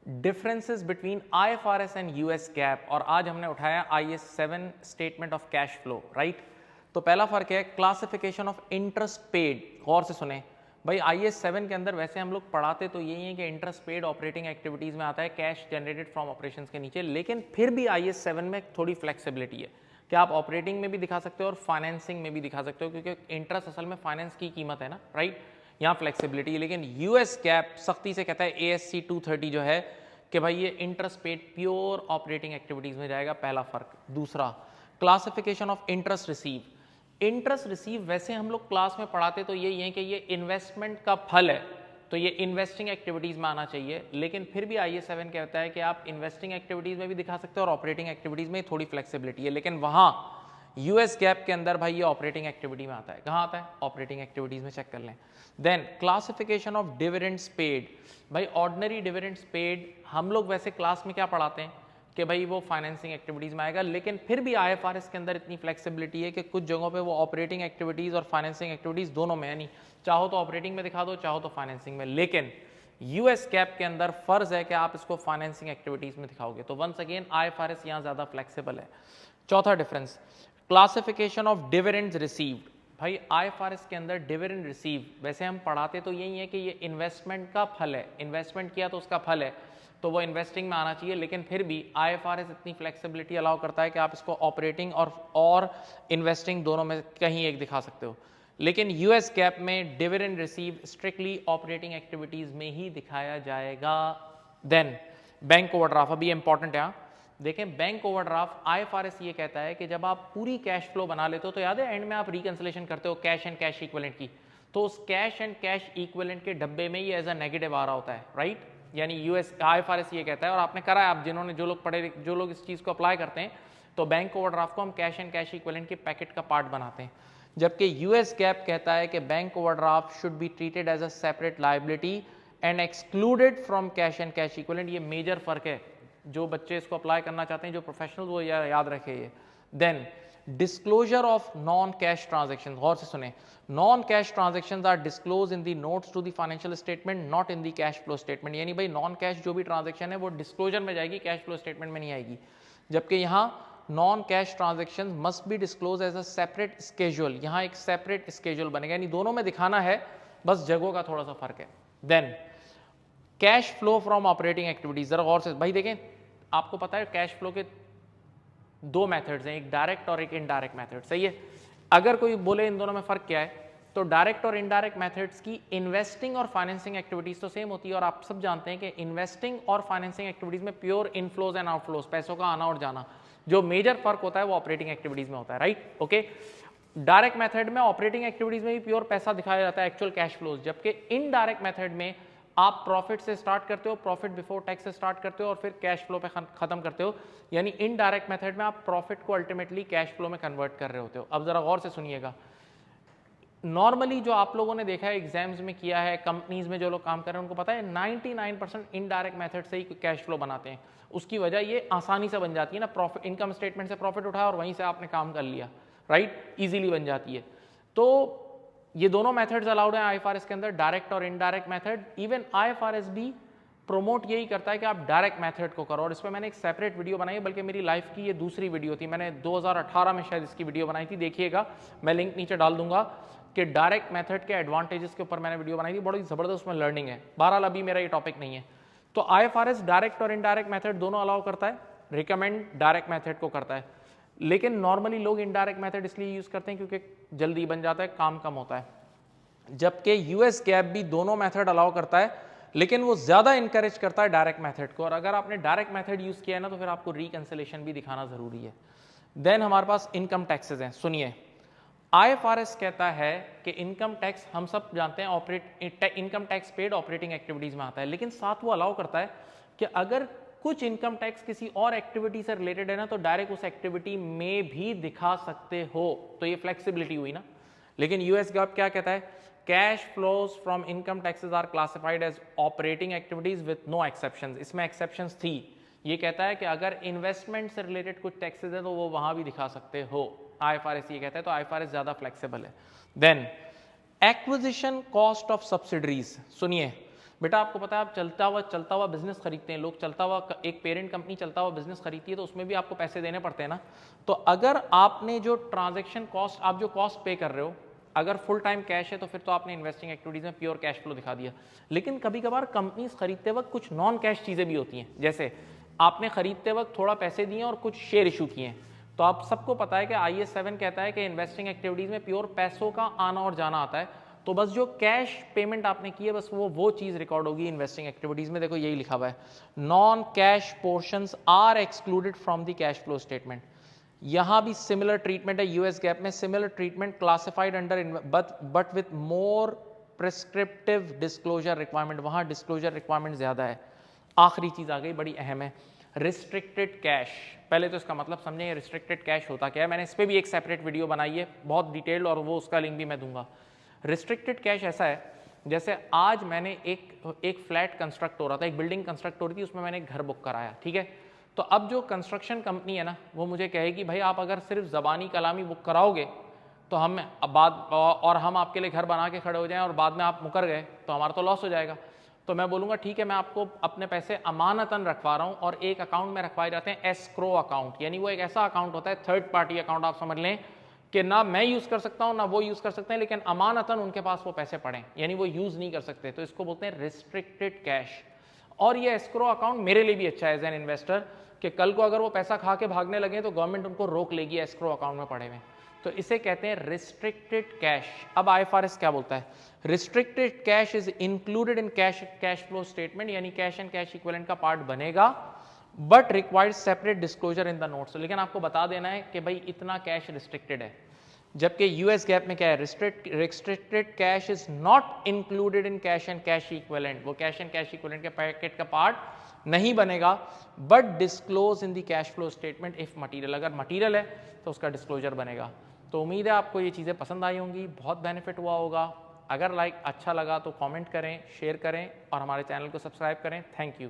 Differences between IFRS and US GAAP, और आज हमने उठाया IAS 7 statement of cash flow, right. तो पहला फर्क है क्लासिफिकेशन ऑफ इंटरेस्ट पेड। गौर से सुने भाई, आईएस 7 के अंदर वैसे हम लोग पढ़ाते तो यही है कि इंटरेस्ट पेड ऑपरेटिंग एक्टिविटीज में आता है, कैश जनरेटेड फ्रॉम ऑपरेशंस के नीचे, लेकिन फिर भी आईएस 7 में थोड़ी फ्लेक्सिबिलिटी है कि आप ऑपरेटिंग में भी दिखा सकते हो और फाइनेंसिंग में भी दिखा सकते हो, क्योंकि इंटरेस्ट असल में फाइनेंस की कीमत है ना, राइट। यहाँ फ्लेक्सिबिलिटी है। लेकिन यूएस गैप सख्ती से कहता है एएससी 230 जो है कि भाई ये interest paid pure operating activities में जाएगा, पहला फर्क। दूसरा, classification of interest receive. Interest receive वैसे हम लोग क्लास में पढ़ाते तो यही है कि ये इन्वेस्टमेंट का फल है, तो ये इन्वेस्टिंग एक्टिविटीज में आना चाहिए, लेकिन फिर भी आईएस 7 कहता है कि आप इन्वेस्टिंग एक्टिविटीज में भी दिखा सकते हो और ऑपरेटिंग एक्टिविटीज में थोड़ी फ्लेक्सिबिलिटी है। लेकिन वहां यूएस गैप के अंदर भाई ये ऑपरेटिंग एक्टिविटी में आता है। कहाँ आता है? ऑपरेटिंग एक्टिविटीज में, चेक कर लें। Then classification of dividends paid. भाई ऑर्डिनरी डिविडेंड्स पेड हम लोग वैसे क्लास में क्या पढ़ाते हैं कि भाई वो फाइनेंसिंग एक्टिविटीज में आएगा, लेकिन फिर भी आईएफआरएस के अंदर इतनी फ्लेक्सिबिलिटी है कि कुछ जगहों पे वो ऑपरेटिंग एक्टिविटीज और फाइनेंसिंग एक्टिविटीज दोनों में है, नहीं चाहो तो ऑपरेटिंग में दिखा दो, चाहो तो फाइनेंसिंग में। लेकिन यूएस गैप के अंदर फर्ज है कि आप इसको फाइनेंसिंग एक्टिविटीज में दिखाओगे, तो वंस अगेन आईएफआरएस यहाँ ज्यादा फ्लेक्सिबल है। चौथा difference, classification of dividends received. भाई आईएफआरएस के अंदर डिविडेंड रिसीव वैसे हम पढ़ाते तो यही है कि ये इन्वेस्टमेंट का फल है, इन्वेस्टमेंट किया तो उसका फल है, तो वो इन्वेस्टिंग में आना चाहिए। लेकिन फिर भी आईएफआरएस इतनी फ्लेक्सिबिलिटी अलाउ करता है कि आप इसको ऑपरेटिंग और इन्वेस्टिंग दोनों में कहीं एक दिखा सकते हो। लेकिन यूएस गैप में dividend receive strictly operating activities में ही दिखाया जाएगा। देन बैंक ओवरड्राफ्ट, अभी इंपॉर्टेंट है। यहाँ देखें, बैंक ओवरड्राफ्ट आईएफआरएस ये कहता है कि जब आप पूरी कैश फ्लो बना लेते हो तो याद है एंड में आप रिकंसिलेशन करते हो कैश एंड कैश इक्विवेलेंट की, तो उस कैश एंड कैश इक्विवेलेंट के डब्बे में ये एज अ नेगेटिव आ रहा होता है, राइट। यानी यूएस आईएफआरएस ये कहता है, और आपने करा है, आप जिन्होंने जो लोग पढ़े, जो लोग इस चीज को अप्लाई करते हैं, तो बैंक ओवरड्राफ्ट को हम कैश एंड कैश इक्विवेलेंट के पैकेट का पार्ट बनाते हैं। जबकि यूएस गैप कहता है कि bank overdraft should be treated as a separate liability and excluded from cash and cash equivalent. ये मेजर फर्क है, जो बच्चे इसको अप्लाई करना चाहते हैं, जो प्रोफेशनल, वो याद रखे ये। Then disclosure of non cash transaction, गौर से सुने, non cash transactions are disclose in the notes to the financial statement, not in the cash flow statement. यानी भाई नॉन कैश जो भी ट्रांजेक्शन है वो डिस्क्लोजर में जाएगी, कैश फ्लो स्टेटमेंट में नहीं आएगी। जबकि यहाँ non cash transaction must be disclose as a separate schedule, यहाँ एक सेपरेट स्केड्यूल बनेगा, यानी दोनों में दिखाना है, बस जगहों का थोड़ा सा फर्क है। Then cash flow from operating activities, जरा गौर से भाई देखें, आपको पता है कैश फ्लो के दो मेथड्स हैं, एक डायरेक्ट और एक इनडायरेक्ट मेथड, सही है। अगर कोई बोले इन दोनों में फर्क क्या है, तो डायरेक्ट और इनडायरेक्ट मेथड्स की इन्वेस्टिंग और फाइनेंसिंग एक्टिविटीज तो सेम होती है, और आप सब जानते हैं कि इन्वेस्टिंग और फाइनेंसिंग एक्टिविटीज में प्योर इनफ्लोज एंड आउटफ्लोज, पैसों का आना और जाना, जो मेजर फर्क होता है वो ऑपरेटिंग एक्टिविटीज में होता है, राइट। ओके, डायरेक्ट मेथड में ऑपरेटिंग एक्टिविटीज में भी प्योर पैसा दिखाया जाता है, एक्चुअल कैश फ्लोज, जबकि इनडायरेक्ट मेथड में आप प्रॉफिट से स्टार्ट करते हो, प्रॉफिट बिफोर टैक्स से स्टार्ट करते हो और फिर कैश फ्लो पे खत्म करते हो। यानी इनडायरेक्ट मेथड में आप प्रॉफिट को अल्टीमेटली कैश फ्लो में कन्वर्ट कर रहे होते हो। अब जरा गौर से सुनिएगा, नॉर्मली जो आप लोगों ने देखा है, एग्जाम्स में किया है, कंपनीज में जो लोग काम कर रहे हैं उनको पता है 99% इनडायरेक्ट मेथड से ही कैश फ्लो बनाते हैं। उसकी वजह ये आसानी से बन जाती है ना, प्रॉफिट, इनकम स्टेटमेंट से प्रॉफिट उठाया और वहीं से आपने काम कर लिया, राइट, इजीली बन जाती है। तो ये दोनों मेथड्स अलाउड हैं आईएफआरएस के अंदर, डायरेक्ट और इनडायरेक्ट मेथड। इवन आईएफआरएस भी प्रोमोट यही करता है कि आप डायरेक्ट मेथड को करो, और इस पर मैंने एक सेपरेट वीडियो बनाई है, बल्कि मेरी लाइफ की ये दूसरी वीडियो थी, मैंने 2018 में शायद इसकी वीडियो बनाई थी, देखिएगा, मैं लिंक नीचे डाल दूंगा, कि डायरेक्ट मेथड के एडवांटेजेस के ऊपर मैंने वीडियो बनाई थी, बड़ी जबरदस्त उसमें लर्निंग है। बहरहाल अभी मेरा ये टॉपिक नहीं है। तो आईएफआरएस डायरेक्ट और इनडायरेक्ट मेथड दोनों अलाउ करता है, रिकमेंड डायरेक्ट मेथड को करता है, लेकिन नॉर्मली लोग इनडायरेक्ट मेथड इसलिए यूज करते हैं क्योंकि जल्दी बन जाता है, काम कम होता है। जबकि यूएस गैप भी दोनों मेथड अलाउ करता है, लेकिन वो ज्यादा इंकरेज करता है डायरेक्ट मेथड को, और अगर आपने डायरेक्ट मेथड यूज किया है ना, तो फिर आपको रिकंसिलेशन भी दिखाना जरूरी है। देन हमारे पास इनकम टैक्सेस हैं, सुनिए, आईएफआरएस कहता है कि इनकम टैक्स हम सब जानते हैं, income tax paid operating activities में आता है, लेकिन साथ वो अलाउ करता है कि अगर कुछ इनकम टैक्स किसी और एक्टिविटी से रिलेटेड है ना, तो डायरेक्ट उस एक्टिविटी में भी दिखा सकते हो, तो ये फ्लेक्सिबिलिटी हुई ना। लेकिन यूएस गैप क्या कहता है, cash flows from income taxes are classified as operating activities with no exceptions. इसमें एक्सेप्शंस थी, ये कहता है कि अगर इन्वेस्टमेंट से रिलेटेड कुछ टैक्सेस है तो वो वहां भी दिखा सकते हो, आईएफआरएस ये कहता है, तो आईएफआरएस ज्यादा फ्लेक्सिबल है। Then acquisition cost of subsidiaries, सुनिए बेटा आपको पता है आप चलता हुआ बिजनेस खरीदते हैं लोग, चलता हुआ एक पेरेंट कंपनी चलता हुआ बिजनेस खरीदती है तो उसमें भी आपको पैसे देने पड़ते हैं ना। तो अगर आपने जो ट्रांजैक्शन कॉस्ट, आप जो कॉस्ट पे कर रहे हो, अगर फुल टाइम कैश है तो फिर तो आपने इन्वेस्टिंग एक्टिविटीज में प्योर कैश फ्लो दिखा दिया। लेकिन कभी कभार कंपनीज खरीदते वक्त कुछ नॉन कैश चीजें भी होती हैं, जैसे आपने खरीदते वक्त थोड़ा पैसे दिए और कुछ शेयर इशू किए हैं। तो आप सबको पता है कि IAS 7 कहता है कि इन्वेस्टिंग एक्टिविटीज में प्योर पैसों का आना और जाना आता है, तो बस जो कैश पेमेंट आपने की है बस वो चीज रिकॉर्ड होगी इन्वेस्टिंग एक्टिविटीज में। देखो यही लिखा हुआ है, non cash portions are excluded from the cash flow statement. यहां भी सिमिलर ट्रीटमेंट है, यूएस गैप में similar treatment, classified under but with more prescriptive disclosure requirement, वहां डिस्क्लोजर रिक्वायरमेंट ज्यादा है। आखिरी चीज आ गई, बड़ी अहम है, रिस्ट्रिक्टेड कैश। पहले तो इसका मतलब समझें रिस्ट्रिक्टेड कैश होता क्या है, मैंने इस पर भी एक सेपरेट वीडियो बनाई है बहुत डिटेल्ड, और वो उसका लिंक भी मैं दूंगा। रिस्ट्रिक्टेड कैश ऐसा है, जैसे आज मैंने एक फ्लैट कंस्ट्रक्ट हो रहा था, एक बिल्डिंग कंस्ट्रक्ट हो रही थी, उसमें मैंने एक घर बुक कराया, ठीक है। तो अब जो कंस्ट्रक्शन कंपनी है ना, वो मुझे कहेगी भाई आप अगर सिर्फ ज़बानी कलामी बुक कराओगे तो हम और हम आपके लिए घर बना के खड़े हो जाएं और बाद में आप मुकर गए तो हमारा तो लॉस हो जाएगा। तो मैं बोलूँगा ठीक है, मैं आपको अपने पैसे अमानतन रखवा रहा हूँ, और एक अकाउंट में रखवाए जाते हैं एस्क्रो अकाउंट, यानी वो एक ऐसा अकाउंट होता है, थर्ड पार्टी अकाउंट आप समझ लें, कि ना मैं यूज़ कर सकता हूँ ना वो यूज़ कर सकते हैं, लेकिन अमानतन उनके पास वो पैसे पड़े, यानी वो यूज़ नहीं कर सकते, तो इसको बोलते हैं रिस्ट्रिक्टेड कैश। और ये एस्क्रो अकाउंट मेरे लिए भी अच्छा है एज एन इन्वेस्टर, कि कल को अगर वो पैसा खा के भागने लगे तो गवर्नमेंट उनको रोक लेगी एस्क्रो अकाउंट में पड़े हुए, तो इसे कहते हैं रिस्ट्रिक्टेड कैश। अब IFRS क्या बोलता है, restricted cash is included in cash flow statement, यानी कैश एंड कैश इक्विवेलेंट का पार्ट बनेगा, but required separate disclosure in the notes. लेकिन आपको बता देना है कि भाई इतना कैश रिस्ट्रिक्टेड है, जबकि यूएस गैप में क्या है, restricted cash is not included in cash and cash equivalent, वो कैश एंड कैश इक्विवेलेंट के पैकेट का पार्ट नहीं बनेगा, but disclose in the cash flow statement if material, अगर मटीरियल है तो उसका डिस्क्लोजर बनेगा। तो उम्मीद है आपको ये चीज़ें पसंद आई होंगी, बहुत बेनिफिट हुआ होगा। अगर अच्छा लगा तो कमेंट करें, शेयर करें और हमारे चैनल को सब्सक्राइब करें। Thank you.